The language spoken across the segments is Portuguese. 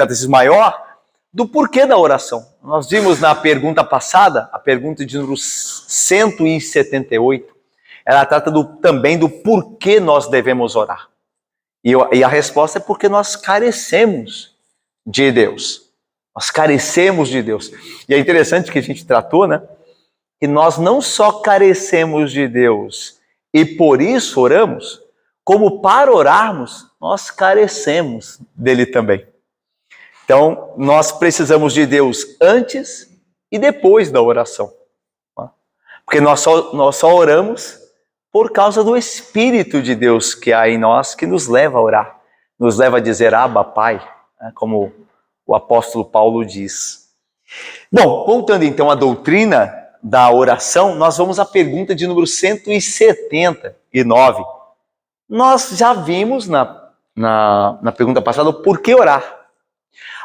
Catecismo Maior, do porquê da oração. Nós vimos na pergunta passada, a pergunta de número 178, ela trata também do porquê nós devemos orar. E a resposta é porque nós carecemos de Deus. Nós carecemos de Deus. E é interessante que a gente tratou, né? Que nós não só carecemos de Deus e por isso oramos, como para orarmos, nós carecemos dele também. Então, nós precisamos de Deus antes e depois da oração. Porque nós só oramos por causa do Espírito de Deus que há em nós, que nos leva a orar. Nos leva a dizer, Abba, Pai, como o apóstolo Paulo diz. Bom, voltando então à doutrina da oração, nós vamos à pergunta de número 179. Nós já vimos na pergunta passada o porquê orar.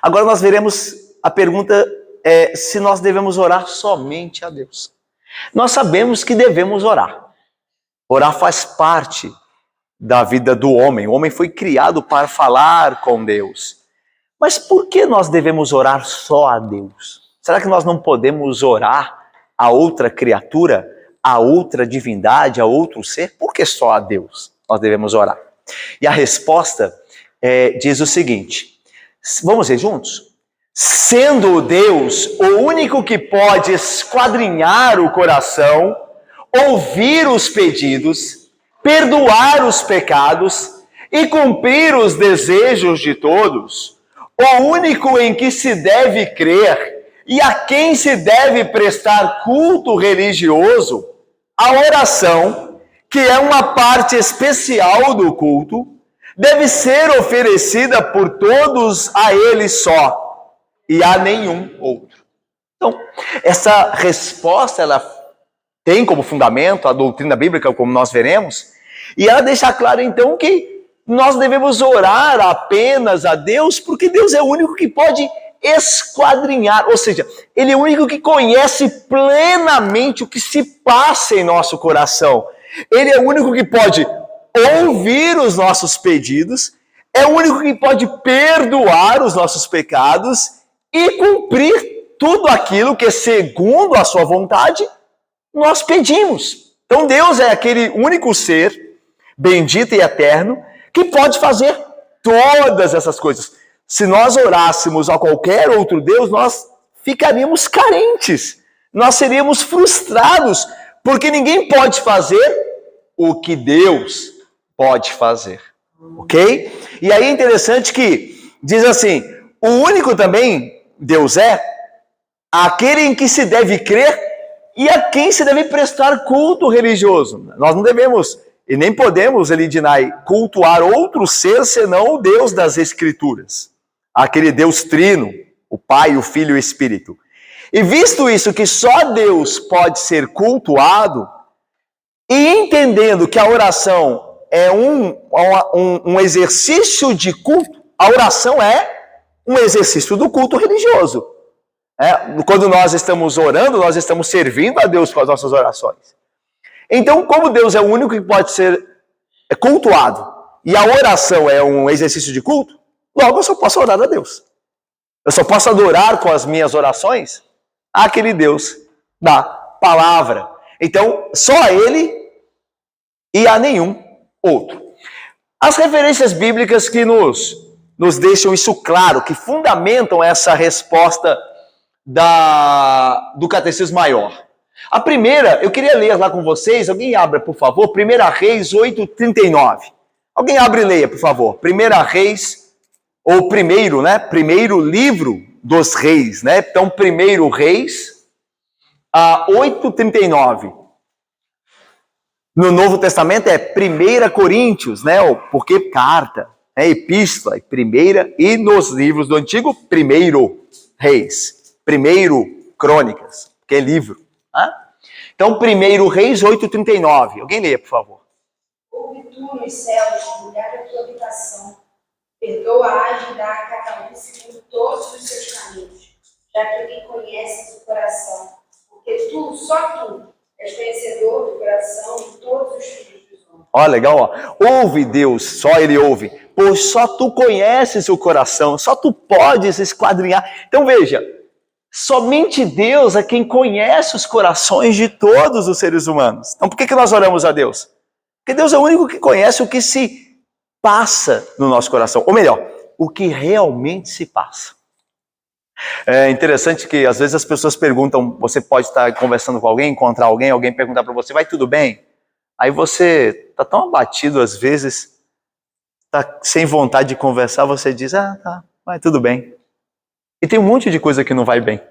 Agora nós veremos a pergunta se nós devemos orar somente a Deus. Nós sabemos que devemos orar. Orar faz parte da vida do homem. O homem foi criado para falar com Deus. Mas por que nós devemos orar só a Deus? Será que nós não podemos orar a outra criatura, a outra divindade, a outro ser? Por que só a Deus nós devemos orar? E a resposta diz o seguinte. Vamos ver juntos? Sendo Deus o único que pode esquadrinhar o coração, ouvir os pedidos, perdoar os pecados e cumprir os desejos de todos, o único em que se deve crer e a quem se deve prestar culto religioso, a oração, que é uma parte especial do culto, deve ser oferecida por todos a ele só e a nenhum outro. Então, essa resposta, ela tem como fundamento a doutrina bíblica, como nós veremos, e ela deixa claro, então, que nós devemos orar apenas a Deus, porque Deus é o único que pode esquadrinhar, ou seja, Ele é o único que conhece plenamente o que se passa em nosso coração. Ele é o único que pode ouvir os nossos pedidos, é o único que pode perdoar os nossos pecados e cumprir tudo aquilo que, segundo a sua vontade, nós pedimos. Então Deus é aquele único ser, bendito e eterno, que pode fazer todas essas coisas. Se nós orássemos a qualquer outro Deus, nós ficaríamos carentes, nós seríamos frustrados, porque ninguém pode fazer o que Deus pode fazer, ok? E aí é interessante que diz assim, o único também Deus é aquele em que se deve crer e a quem se deve prestar culto religioso. Nós não devemos e nem podemos, Elidinai, cultuar outro ser senão o Deus das Escrituras, aquele Deus trino, o Pai, o Filho e o Espírito. E visto isso, que só Deus pode ser cultuado, e entendendo que a oração é um exercício de culto, a oração é um exercício do culto religioso. Quando nós estamos orando, nós estamos servindo a Deus com as nossas orações. Então, como Deus é o único que pode ser cultuado, e a oração é um exercício de culto, logo eu só posso orar a Deus. Eu só posso adorar com as minhas orações aquele Deus da palavra. Então, só a Ele e a nenhum outro. As referências bíblicas que nos deixam isso claro, que fundamentam essa resposta do Catecismo Maior. A primeira, eu queria ler lá com vocês, alguém abra, por favor, 1 Reis 8:39. Alguém abre e leia, por favor. 1 Reis, ou primeiro, né? Primeiro livro dos reis, né? Então, 1 Reis, 8:39. No Novo Testamento é 1 Coríntios, né? Porque carta, epístola, primeira, e nos livros do Antigo, 1 Reis, 1 Crônicas, que é livro. Então, 1 Reis 8:39. Alguém leia, por favor. Ouve tu nos céus, lugar da tua habitação. Perdoa-ás e dá a cada um segundo todos os seus caminhos, já que alguém conheces o coração. Porque tu, só tu, és conhecedor do coração de todos os filhos dos homens. Ó, legal, ó. Ouve Deus, só Ele ouve. pois só tu conheces o coração, só tu podes esquadrinhar. Então veja, somente Deus é quem conhece os corações de todos os seres humanos. Então por que nós oramos a Deus? Porque Deus é o único que conhece o que se passa no nosso coração, ou melhor, o que realmente se passa. É interessante que às vezes as pessoas perguntam, você pode estar conversando com alguém, encontrar alguém, alguém perguntar para você, vai tudo bem? Aí você está tão abatido às vezes, está sem vontade de conversar, você diz, tá, vai tudo bem. E tem um monte de coisa que não vai bem.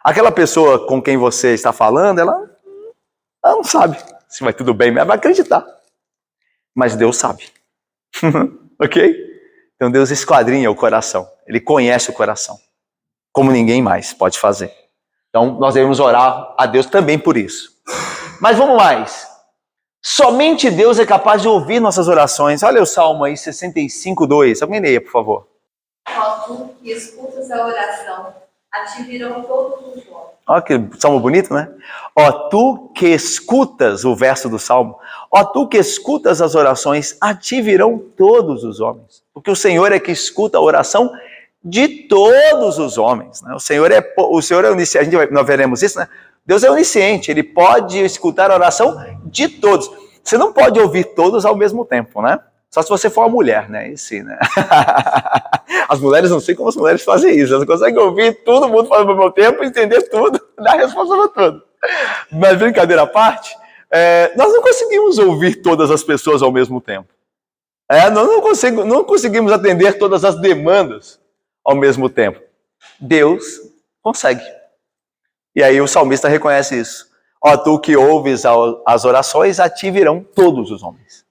Aquela pessoa com quem você está falando, ela não sabe se vai tudo bem, mas vai acreditar. Mas Deus sabe. Ok? Então Deus esquadrinha o coração. Ele conhece o coração. Como ninguém mais pode fazer. Então nós devemos orar a Deus também por isso. Mas vamos mais. Somente Deus é capaz de ouvir nossas orações. Olha o Salmo aí, 65:2. Alguém leia, por favor. Ó tu que escutas a oração, a ti virão todos os homens. Olha que salmo bonito, né? Ó tu que escutas, o verso do salmo, ó tu que escutas as orações, a ti virão todos os homens. Porque o Senhor é que escuta a oração de todos os homens. Né? O Senhor é onisciente, nós veremos isso, né? Deus é onisciente, Ele pode escutar a oração de todos. Você não pode ouvir todos ao mesmo tempo, né? Só se você for uma mulher, né? E sim, né? As mulheres, não sei como as mulheres fazem isso. Elas conseguem ouvir todo mundo falando ao mesmo tempo, entender tudo, dar resposta para tudo. Mas brincadeira à parte, nós não conseguimos ouvir todas as pessoas ao mesmo tempo. Nós não conseguimos atender todas as demandas ao mesmo tempo. Deus consegue. E aí o salmista reconhece isso. Ó, tu que ouves as orações, a ti virão todos os homens.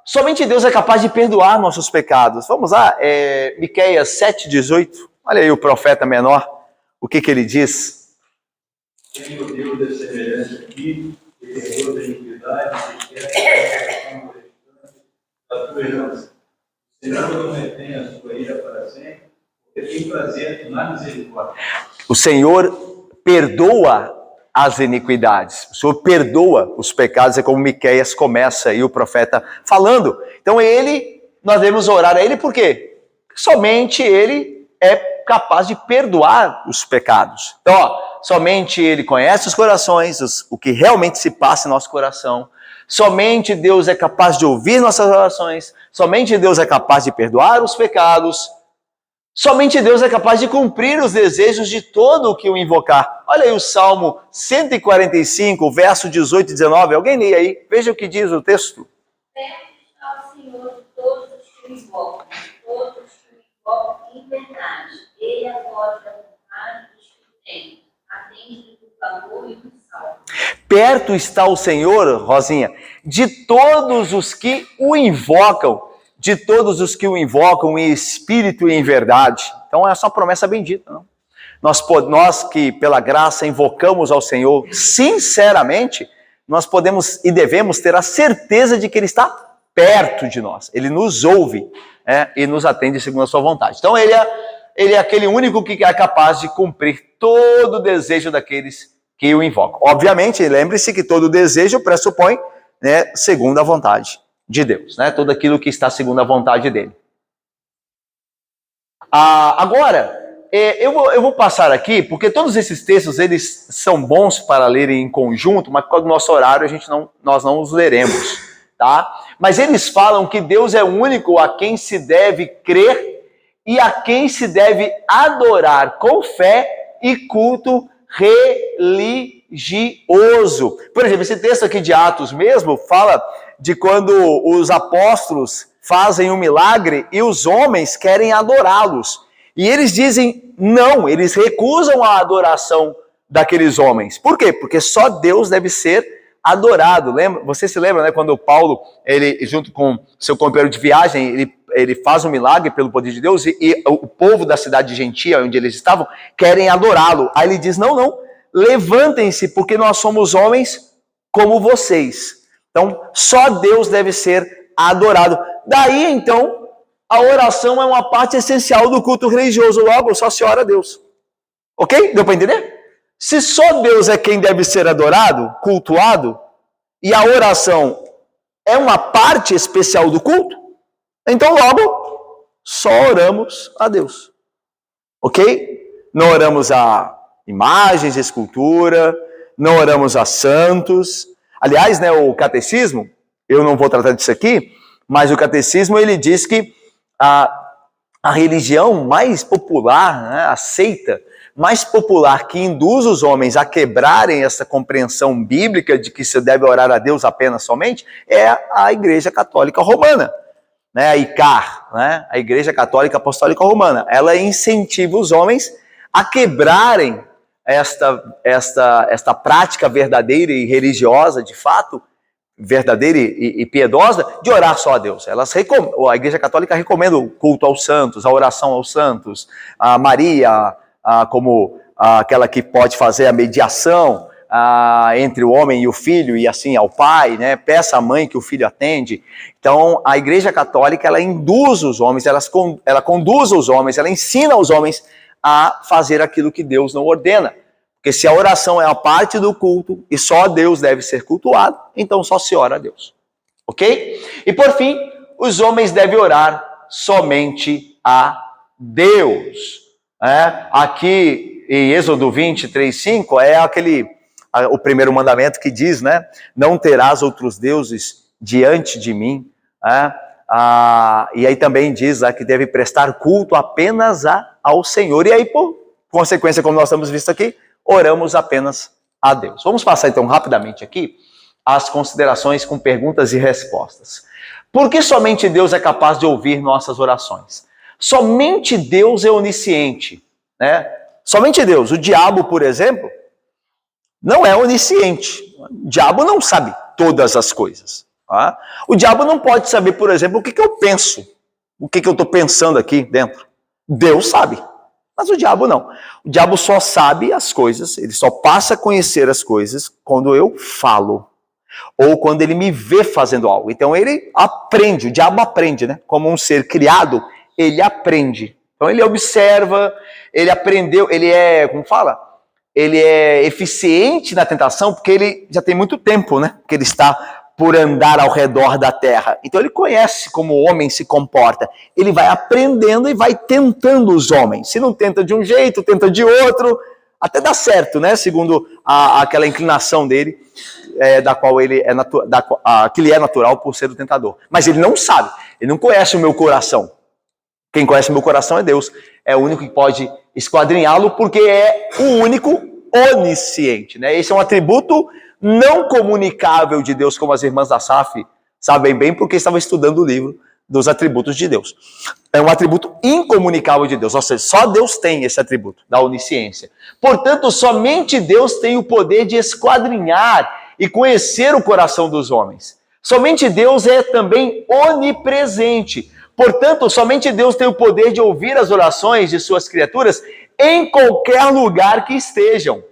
Somente Deus é capaz de perdoar nossos pecados. Vamos lá, Miqueias 7:18. Olha aí o profeta menor, o que ele diz? Senhor Deus é semelhante aqui, e perdoa a iniquidade, e quer a tua herança. O Senhor não retém a sua ira para sempre, porque tem prazer na misericórdia. O Senhor perdoa as iniquidades. O Senhor perdoa os pecados, é como Miqueias começa aí o profeta falando. Então nós devemos orar a Ele, por quê? Somente Ele é capaz de perdoar os pecados. Então, somente Ele conhece os corações, o que realmente se passa em nosso coração. Somente Deus é capaz de ouvir nossas orações. Somente Deus é capaz de perdoar os pecados. Somente Deus é capaz de cumprir os desejos de todo o que o invocar. Olha aí o Salmo 145, verso 18 e 19. Alguém lê aí, veja o que diz o texto. Perto está o Senhor de todos os que o invocam, todos os que o invocam em verdade. Ele acorda a vontade dos que têm, atende do favor e do salvo. Perto está o Senhor, Rosinha, de todos os que o invocam. De todos os que o invocam em espírito e em verdade. Então essa é uma promessa bendita. Não? Nós que pela graça invocamos ao Senhor sinceramente, nós podemos e devemos ter a certeza de que Ele está perto de nós. Ele nos ouve e nos atende segundo a sua vontade. Então Ele é aquele único que é capaz de cumprir todo o desejo daqueles que o invocam. Obviamente, lembre-se que todo desejo pressupõe segundo a vontade de Deus, tudo aquilo que está segundo a vontade dele. Agora, eu vou passar aqui, porque todos esses textos, eles são bons para ler em conjunto, mas por causa do nosso horário, nós não os leremos, tá? Mas eles falam que Deus é o único a quem se deve crer e a quem se deve adorar com fé e culto religioso. Por exemplo, esse texto aqui de Atos mesmo fala de quando os apóstolos fazem um milagre e os homens querem adorá-los. E eles dizem não, eles recusam a adoração daqueles homens. Por quê? Porque só Deus deve ser adorado. Você se lembra, quando Paulo, ele junto com seu companheiro de viagem, ele faz um milagre pelo poder de Deus e o povo da cidade gentia, onde eles estavam, querem adorá-lo. Aí ele diz, não, levantem-se, porque nós somos homens como vocês. Então, só Deus deve ser adorado. Daí, então, a oração é uma parte essencial do culto religioso. Logo, só se ora a Deus. Ok? Deu para entender? Se só Deus é quem deve ser adorado, cultuado, e a oração é uma parte especial do culto, então logo só oramos a Deus. Ok? Não oramos a imagens, escultura, não oramos a santos. Aliás, né, o catecismo, eu não vou tratar disso aqui, mas o catecismo ele diz que a religião mais popular, né, a seita mais popular que induz os homens a quebrarem essa compreensão bíblica de que se deve orar a Deus apenas somente, é a Igreja Católica Romana, né, a ICAR, né, a Igreja Católica Apostólica Romana. Ela incentiva os homens a quebrarem esta prática verdadeira e religiosa, de fato, verdadeira e piedosa, de orar só a Deus. A Igreja Católica recomenda o culto aos santos, a oração aos santos, a Maria como aquela que pode fazer a mediação entre o homem e o filho, e assim ao pai, né? Peça à mãe que o filho atende. Então, a Igreja Católica, ela induz os homens, ela conduz os homens, ela ensina os homens a fazer aquilo que Deus não ordena. Porque se a oração é a parte do culto e só Deus deve ser cultuado, então só se ora a Deus. Ok? E por fim, os homens devem orar somente a Deus. Aqui em Êxodo 23:5 é o primeiro mandamento que diz, né? Não terás outros deuses diante de mim. E aí também diz que deve prestar culto apenas ao Senhor. E aí, por consequência, como nós estamos visto aqui, oramos apenas a Deus. Vamos passar então rapidamente aqui as considerações com perguntas e respostas. Por que somente Deus é capaz de ouvir nossas orações? Somente Deus é onisciente, né? Somente Deus. O diabo, por exemplo, não é onisciente. O diabo não sabe todas as coisas. Tá? O diabo não pode saber, por exemplo, o que eu penso, o que eu estou pensando aqui dentro. Deus sabe. Mas o diabo não. O diabo só sabe as coisas, ele só passa a conhecer as coisas quando eu falo. Ou quando ele me vê fazendo algo. Então ele aprende, o diabo aprende, né? Como um ser criado, ele aprende. Então ele observa, ele aprendeu, ele é, como fala? Ele é eficiente na tentação porque ele já tem muito tempo, né? Que ele está por andar ao redor da terra. Então ele conhece como o homem se comporta. Ele vai aprendendo e vai tentando os homens. Se não tenta de um jeito, tenta de outro, até dá certo, né? Segundo aquela inclinação dele, da qual ele que ele é natural por ser o tentador. Mas ele não sabe, ele não conhece o meu coração. Quem conhece o meu coração é Deus. É o único que pode esquadrinhá-lo, porque é o único onisciente, né? Esse é um atributo não comunicável de Deus, como as irmãs da SAF sabem bem, porque estavam estudando o livro dos atributos de Deus. É um atributo incomunicável de Deus, ou seja, só Deus tem esse atributo da onisciência. Portanto, somente Deus tem o poder de esquadrinhar e conhecer o coração dos homens. Somente Deus é também onipresente. Portanto, somente Deus tem o poder de ouvir as orações de suas criaturas em qualquer lugar que estejam.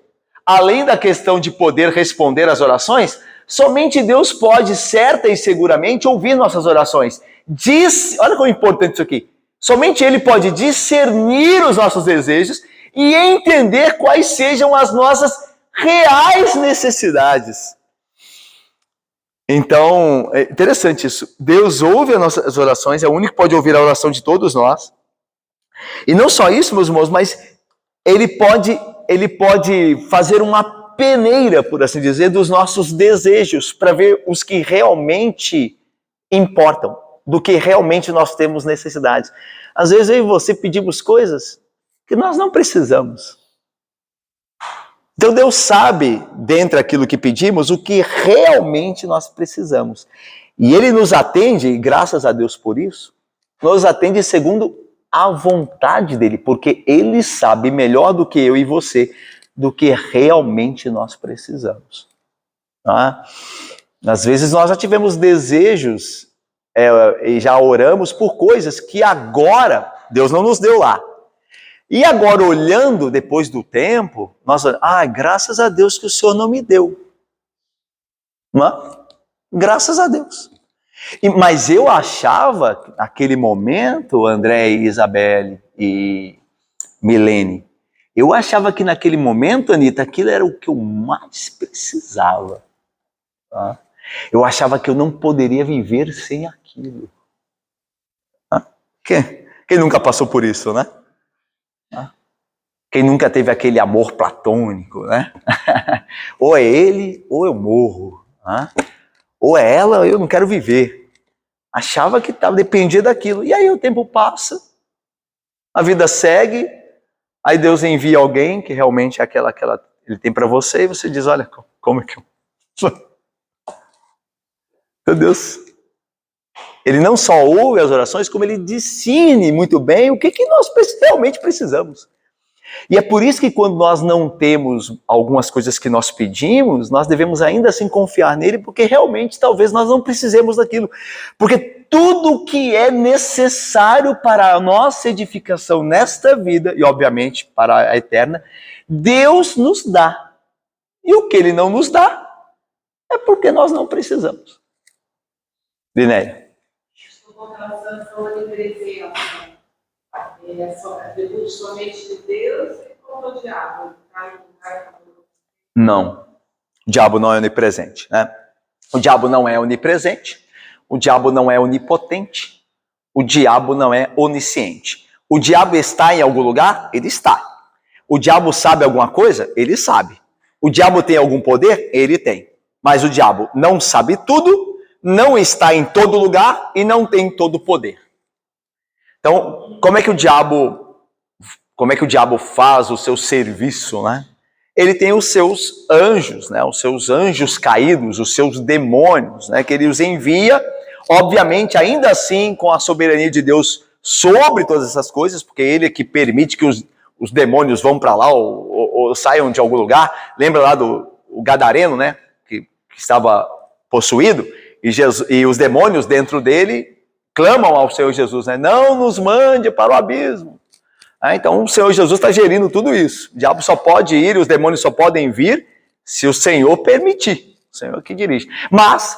Além da questão de poder responder às orações, somente Deus pode, certa e seguramente, ouvir nossas orações. Olha como é importante isso aqui. Somente Ele pode discernir os nossos desejos e entender quais sejam as nossas reais necessidades. Então, é interessante isso. Deus ouve as nossas orações, é o único que pode ouvir a oração de todos nós. E não só isso, meus irmãos, mas Ele pode fazer uma peneira, por assim dizer, dos nossos desejos, para ver os que realmente importam, do que realmente nós temos necessidade. Às vezes eu e você pedimos coisas que nós não precisamos. Então Deus sabe, dentre aquilo que pedimos, o que realmente nós precisamos. E Ele nos atende, e graças a Deus por isso, nos atende segundo a vontade dEle, porque Ele sabe melhor do que eu e você, do que realmente nós precisamos. Tá? Às vezes nós já tivemos desejos e já oramos por coisas que agora Deus não nos deu lá. E agora, olhando depois do tempo, nós graças a Deus que o Senhor não me deu. Não é? Graças a Deus. Mas eu achava, naquele momento, André e Isabelle e Milene, eu achava que naquele momento, Anitta, aquilo era o que eu mais precisava. Tá? Eu achava que eu não poderia viver sem aquilo. Quem nunca passou por isso, né? Quem nunca teve aquele amor platônico, né? Ou é ele, ou eu morro. Ou é ela, ou eu não quero viver. Achava que dependia daquilo. E aí o tempo passa, a vida segue, aí Deus envia alguém que realmente é aquela ele tem para você, e você diz, olha, como é que eu... Meu Deus. Ele não só ouve as orações, como ele discerne muito bem o que nós realmente precisamos. E é por isso que quando nós não temos algumas coisas que nós pedimos, nós devemos ainda assim confiar nele, porque realmente talvez nós não precisemos daquilo. Porque tudo que é necessário para a nossa edificação nesta vida, e obviamente para a eterna, Deus nos dá. E o que ele não nos dá, é porque nós não precisamos. Linéia. Estou com relação à onipresença. Debut somente de Deus e como o diabo. Não. O diabo não é onipresente, né? O diabo não é onipresente. O diabo não é onipotente. O diabo não é onisciente. O diabo está em algum lugar? Ele está. O diabo sabe alguma coisa? Ele sabe. O diabo tem algum poder? Ele tem. Mas o diabo não sabe tudo, não está em todo lugar e não tem todo o poder. Então, como é que o diabo faz o seu serviço, né? Ele tem os seus anjos, né? Os seus anjos caídos, os seus demônios, né? Que ele os envia, obviamente, ainda assim, com a soberania de Deus sobre todas essas coisas, porque ele é que permite que os demônios vão para lá ou saiam de algum lugar. Lembra lá do Gadareno, né? Que estava possuído, e os demônios dentro dele clamam ao Senhor Jesus, né? Não nos mande para o abismo. Então o Senhor Jesus está gerindo tudo isso. O diabo só pode ir, os demônios só podem vir se o Senhor permitir. O Senhor que dirige. Mas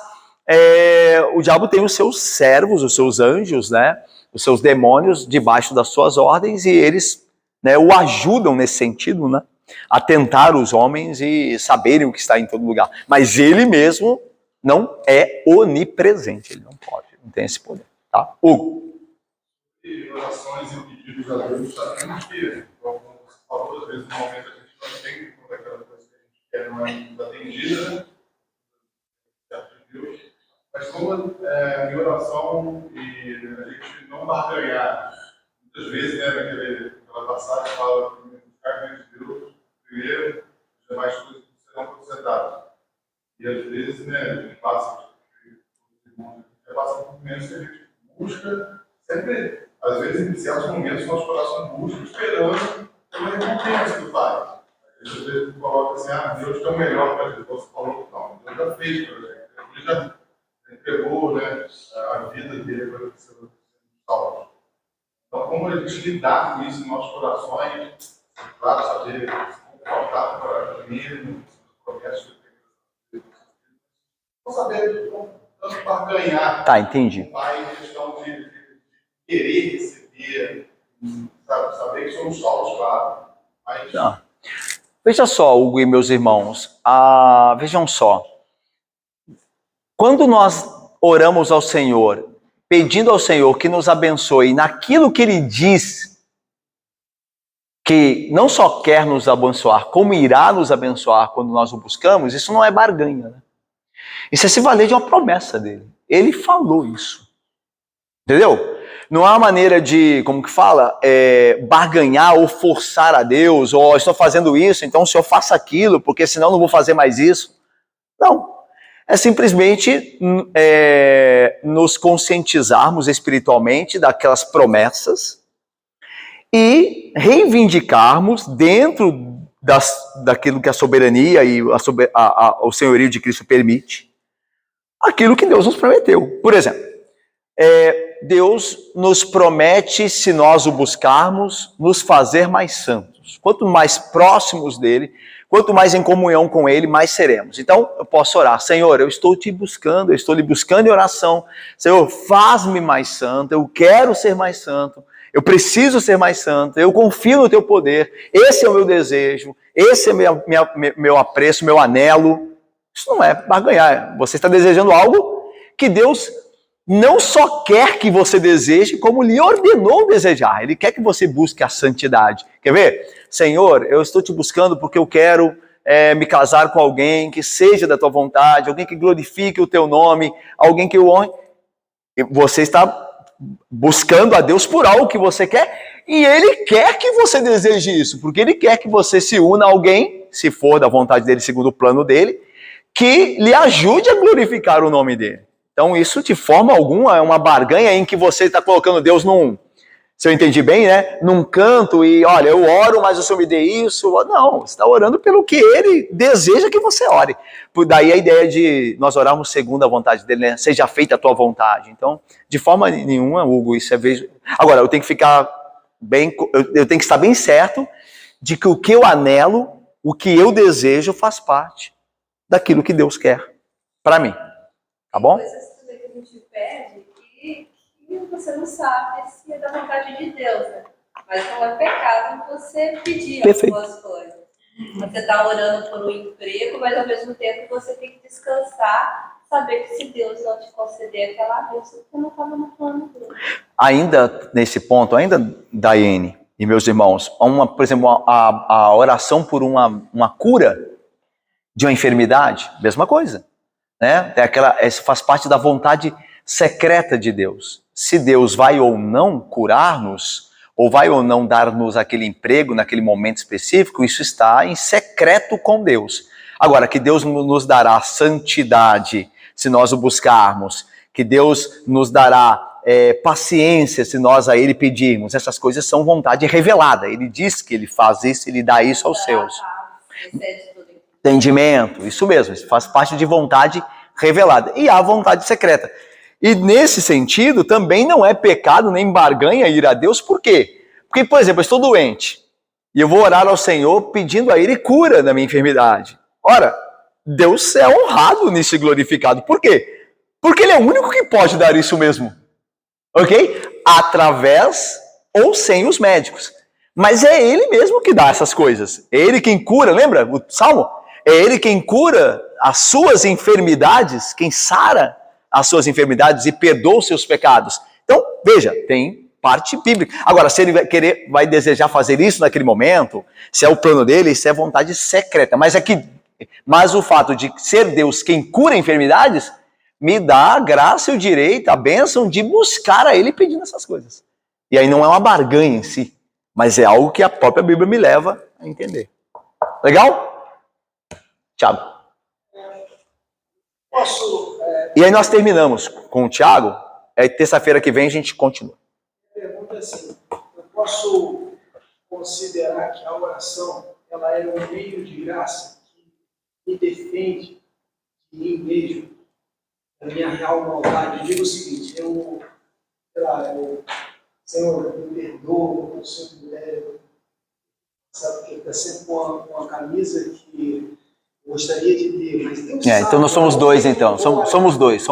o diabo tem os seus servos, os seus anjos, né? Os seus demônios debaixo das suas ordens, e eles, né, o ajudam nesse sentido, né? A tentar os homens e saberem o que está em todo lugar. Mas ele mesmo não é onipresente. Ele não pode, não tem esse poder. Tá? Hugo. E orações e pedidos a Deus, sabemos que, como você falou, às vezes no momento a gente não entende quando aquela coisa que a gente quer não é atendida, né? De Deus. Mas como em oração e a gente não barganhar, muitas vezes, né, naquela passagem fala buscar de Deus primeiro, as demais coisas serão acrescentadas. E às vezes, né, a gente passa por momentos que a gente busca, sempre, às vezes, em certos momentos, nosso coração busca, esperando pela recompensa do Pai. Às vezes, coloca assim, Deus tem o melhor para a gente. Você falou, não, Deus já fez para a gente. Ele já entregou, né, a vida dele para ser salvo. Então, como a gente lidar com isso em nossos corações, claro, saber se comportar para mim, promessas que eu tenho. Não saber tanto para ganhar. Tá, entendi. Pai, questão de querer receber, saber que somos salvos, claro. Mas... Não. Veja só, Hugo e meus irmãos, vejam só. Quando nós oramos ao Senhor, pedindo ao Senhor que nos abençoe naquilo que Ele diz, que não só quer nos abençoar, como irá nos abençoar quando nós o buscamos, isso não é barganha, né? Isso é se valer de uma promessa dele. Ele falou isso. Entendeu? Não há maneira de, como que fala, barganhar ou forçar a Deus, ou estou fazendo isso, então o Senhor faça aquilo, porque senão não vou fazer mais isso. Não. É simplesmente nos conscientizarmos espiritualmente daquelas promessas e reivindicarmos dentro daquilo que a soberania e o senhorio de Cristo permite, aquilo que Deus nos prometeu. Por exemplo, Deus nos promete, se nós o buscarmos, nos fazer mais santos. Quanto mais próximos dele, quanto mais em comunhão com ele, mais seremos. Então, eu posso orar, Senhor, eu estou te buscando, eu estou lhe buscando em oração. Senhor, faz-me mais santo, eu quero ser mais santo, eu preciso ser mais santo, eu confio no teu poder, esse é o meu desejo, esse é meu apreço, meu anelo. Isso não é barganhar. Você está desejando algo que Deus não só quer que você deseje, como lhe ordenou desejar. Ele quer que você busque a santidade. Quer ver? Senhor, eu estou te buscando porque eu quero me casar com alguém que seja da tua vontade, alguém que glorifique o teu nome, alguém que eu honre. Você está buscando a Deus por algo que você quer, e Ele quer que você deseje isso, porque Ele quer que você se una a alguém, se for da vontade dEle, segundo o plano dEle, que lhe ajude a glorificar o nome dEle. Então isso de forma alguma é uma barganha em que você está colocando Deus num, se eu entendi bem, né, num canto e, olha, eu oro, mas o Senhor me dê isso. Não, você está orando pelo que Ele deseja que você ore. Por daí a ideia de nós orarmos segundo a vontade dEle, né? Seja feita a tua vontade. Então, de forma nenhuma, Hugo, isso é... Agora, eu tenho que ficar bem... Eu tenho que estar bem certo de que o que eu anelo, o que eu desejo faz parte daquilo que Deus quer para mim. Tá bom? Tem coisas também que a gente pede que você não sabe se é da vontade de Deus, né? Mas não é pecado você pedir algumas coisas. Você está orando por um emprego, mas ao mesmo tempo você tem que descansar, saber que se Deus não te conceder aquela bênção, você não estava no plano dele. Ainda nesse ponto, ainda, Daiane e meus irmãos, por exemplo, a oração por uma cura de uma enfermidade, mesma coisa. Né? Isso faz parte da vontade secreta de Deus. Se Deus vai ou não curar-nos, ou vai ou não dar-nos aquele emprego naquele momento específico, isso está em secreto com Deus. Agora, que Deus nos dará santidade se nós o buscarmos, que Deus nos dará paciência se nós a Ele pedirmos, essas coisas são vontade revelada. Ele diz que Ele faz isso, Ele dá isso aos seus. Entendimento, isso mesmo, isso faz parte de vontade revelada. E há vontade secreta. E nesse sentido, também não é pecado nem barganha ir a Deus, por quê? Porque, por exemplo, eu estou doente, e eu vou orar ao Senhor pedindo a Ele cura da minha enfermidade. Ora, Deus é honrado nisso e glorificado. Por quê? Porque Ele é o único que pode dar isso mesmo. Ok? Através ou sem os médicos. Mas é Ele mesmo que dá essas coisas. É Ele quem cura, lembra o Salmo? É Ele quem cura as suas enfermidades, quem sara as suas enfermidades e perdoa os seus pecados. Então, veja, tem parte bíblica. Agora, se Ele vai desejar fazer isso naquele momento, se é o plano dele, isso é vontade secreta. Mas o fato de ser Deus quem cura enfermidades, me dá a graça e o direito, a bênção de buscar a Ele pedindo essas coisas. E aí não é uma barganha em si, mas é algo que a própria Bíblia me leva a entender. Legal? Tiago. E aí nós terminamos com o Tiago. Terça-feira que vem a gente continua. A pergunta é assim: eu posso considerar que a oração ela é um meio de graça que me defende de mim mesmo, da minha real maldade? Eu digo o seguinte: Senhor, me perdoa, o Senhor me leva, sabe, que está sempre com uma camisa que eu gostaria de ter, mas Deus sabe. Então nós somos dois, então. Somos dois.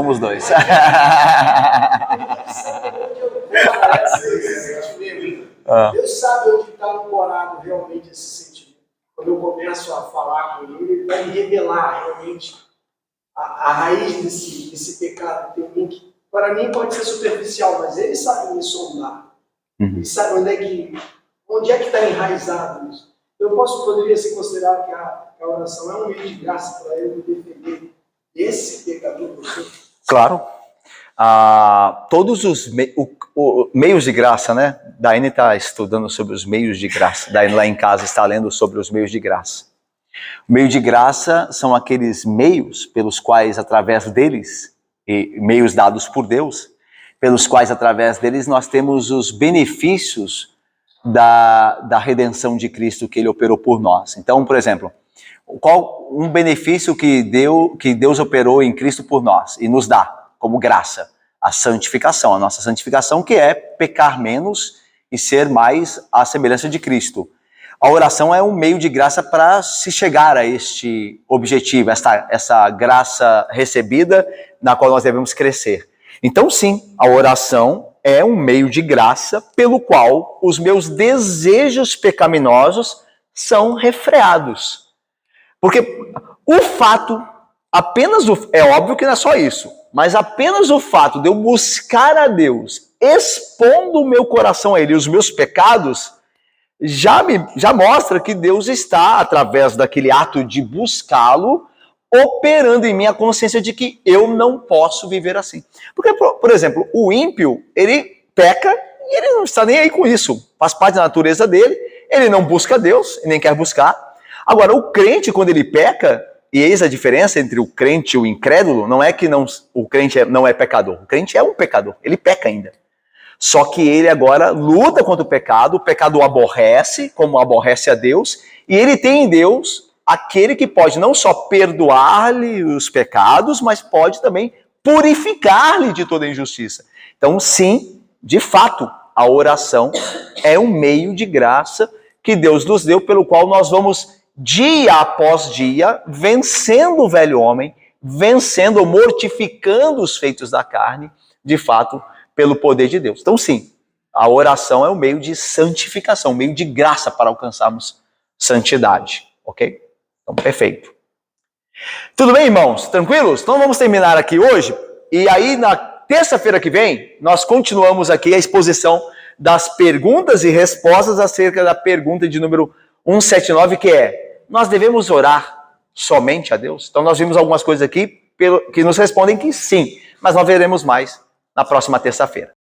Deus sabe onde está ancorado realmente esse sentimento. Quando eu começo a falar com Ele vai me revelar realmente a raiz desse pecado que tem, que para mim pode ser superficial, mas Ele sabe me sondar. Ele sabe onde é que está enraizado isso. Poderia se considerar que a oração é um meio de graça para eu me defender desse pecador. Claro. Todos os meios de graça, né? Daiane está estudando sobre os meios de graça. Daiane lá em casa está lendo sobre os meios de graça. O meio de graça são aqueles meios pelos quais, através deles, e meios dados por Deus, pelos quais, através deles, nós temos os benefícios da redenção de Cristo que Ele operou por nós. Então, por exemplo, qual um benefício que Deus operou em Cristo por nós e nos dá como graça? A santificação, a nossa santificação, que é pecar menos e ser mais à semelhança de Cristo. A oração é um meio de graça para se chegar a este objetivo, essa graça recebida na qual nós devemos crescer. Então sim, a oração é um meio de graça pelo qual os meus desejos pecaminosos são refreados. Porque o fato É óbvio que não é só isso, mas apenas o fato de eu buscar a Deus, expondo o meu coração a Ele e os meus pecados, já mostra que Deus está, através daquele ato de buscá-lo, operando em mim a consciência de que eu não posso viver assim. Porque, por exemplo, o ímpio, ele peca e ele não está nem aí com isso. Faz parte da natureza dele, ele não busca Deus e nem quer buscar. Agora, o crente, quando ele peca, e eis a diferença entre o crente e o incrédulo, não é que o crente não é pecador. O crente é um pecador, ele peca ainda. Só que ele agora luta contra o pecado o aborrece, como aborrece a Deus, e ele tem em Deus aquele que pode não só perdoar-lhe os pecados, mas pode também purificar-lhe de toda injustiça. Então, sim, de fato, a oração é um meio de graça que Deus nos deu, pelo qual nós vamos, dia após dia, vencendo o velho homem, vencendo, mortificando os feitos da carne, de fato, pelo poder de Deus. Então, sim, a oração é um meio de santificação, um meio de graça para alcançarmos santidade, ok? Então, perfeito. Tudo bem, irmãos? Tranquilos? Então, vamos terminar aqui hoje, e aí, na terça-feira que vem, nós continuamos aqui a exposição das perguntas e respostas acerca da pergunta de número 179, que é: nós devemos orar somente a Deus? Então, nós vimos algumas coisas aqui que nos respondem que sim, mas nós veremos mais na próxima terça-feira.